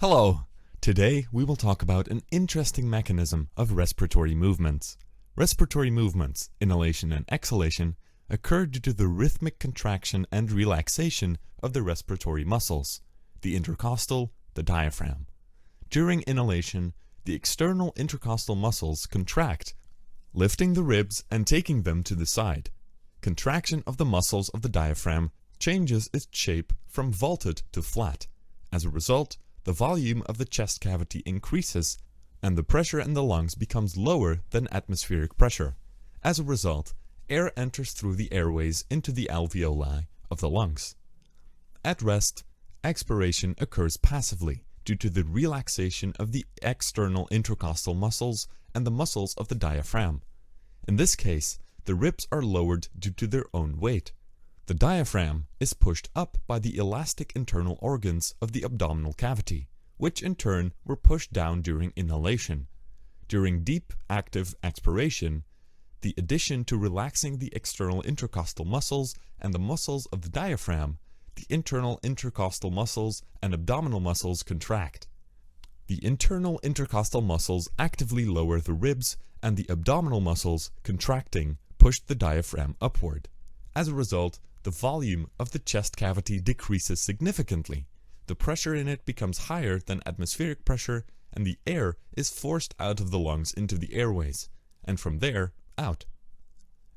Hello! Today we will talk about an interesting mechanism of respiratory movements. Respiratory movements, inhalation and exhalation, occur due to the rhythmic contraction and relaxation of the respiratory muscles, the intercostal, the diaphragm. During inhalation, the external intercostal muscles contract, lifting the ribs and taking them to the side. Contraction of the muscles of the diaphragm changes its shape from vaulted to flat. As a result, the volume of the chest cavity increases and the pressure in the lungs becomes lower than atmospheric pressure. As a result, air enters through the airways into the alveoli of the lungs. At rest, expiration occurs passively due to the relaxation of the external intercostal muscles and the muscles of the diaphragm. In this case, the ribs are lowered due to their own weight. The diaphragm is pushed up by the elastic internal organs of the abdominal cavity, which in turn were pushed down during inhalation. During deep, active expiration, the addition to relaxing the external intercostal muscles and the muscles of the diaphragm, the internal intercostal muscles and abdominal muscles contract. The internal intercostal muscles actively lower the ribs, and the abdominal muscles, contracting, push the diaphragm upward. As a result, the volume of the chest cavity decreases significantly. The pressure in it becomes higher than atmospheric pressure, and the air is forced out of the lungs into the airways, and from there, out.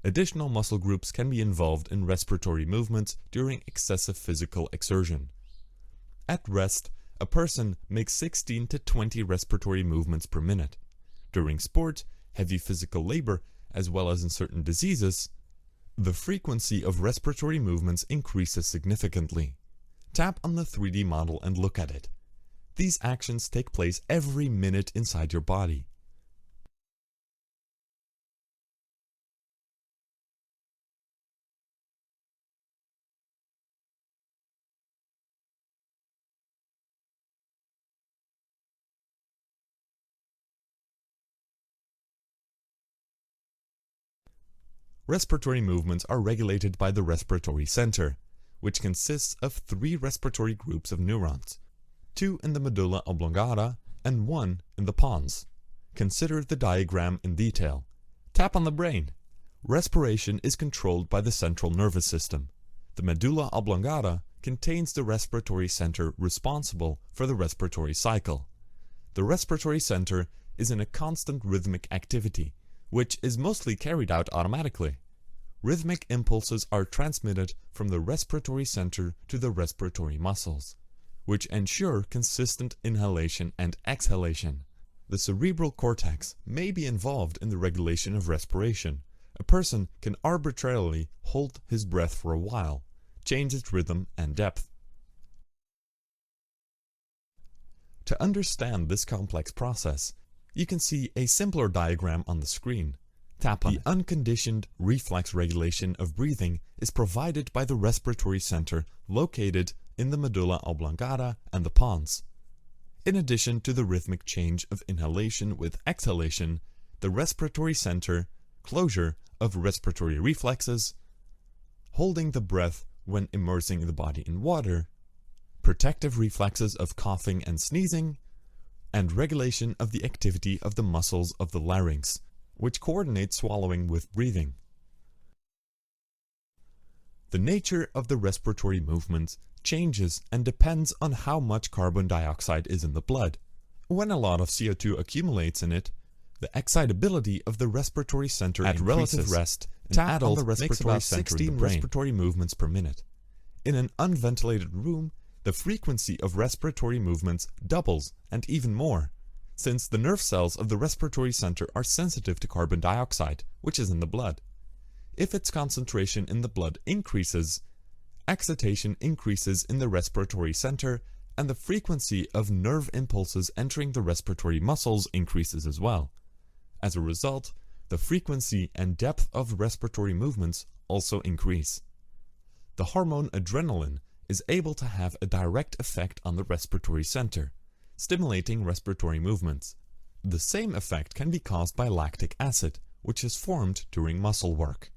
Additional muscle groups can be involved in respiratory movements during excessive physical exertion. At rest, a person makes 16 to 20 respiratory movements per minute. During sport, heavy physical labor, as well as in certain diseases, the frequency of respiratory movements increases significantly. Tap on the 3D model and look at it. These actions take place every minute inside your body. Respiratory movements are regulated by the respiratory center, which consists of 3 respiratory groups of neurons, 2 in the medulla oblongata and 1 in the pons. Consider the diagram in detail. Tap on the brain. Respiration is controlled by the central nervous system. The medulla oblongata contains the respiratory center responsible for the respiratory cycle. The respiratory center is in a constant rhythmic activity, which is mostly carried out automatically. Rhythmic impulses are transmitted from the respiratory center to the respiratory muscles, which ensure consistent inhalation and exhalation. The cerebral cortex may be involved in the regulation of respiration. A person can arbitrarily hold his breath for a while, change its rhythm and depth. To understand this complex process, you can see a simpler diagram on the screen. Tap on it. The unconditioned reflex regulation of breathing is provided by the respiratory center located in the medulla oblongata and the pons. In addition to the rhythmic change of inhalation with exhalation, the respiratory center, closure of respiratory reflexes, holding the breath when immersing the body in water, protective reflexes of coughing and sneezing, and regulation of the activity of the muscles of the larynx, which coordinate swallowing with breathing. The nature of the respiratory movement changes and depends on how much carbon dioxide is in the blood. When a lot of CO2 accumulates in it, the excitability of the respiratory center at relative rest, an adult makes about 16 respiratory movements per minute. In an unventilated room, the frequency of respiratory movements doubles and even more, since the nerve cells of the respiratory center are sensitive to carbon dioxide, which is in the blood. If its concentration in the blood increases, excitation increases in the respiratory center, and the frequency of nerve impulses entering the respiratory muscles increases as well. As a result, the frequency and depth of respiratory movements also increase. The hormone adrenaline is able to have a direct effect on the respiratory center, stimulating respiratory movements. The same effect can be caused by lactic acid, which is formed during muscle work.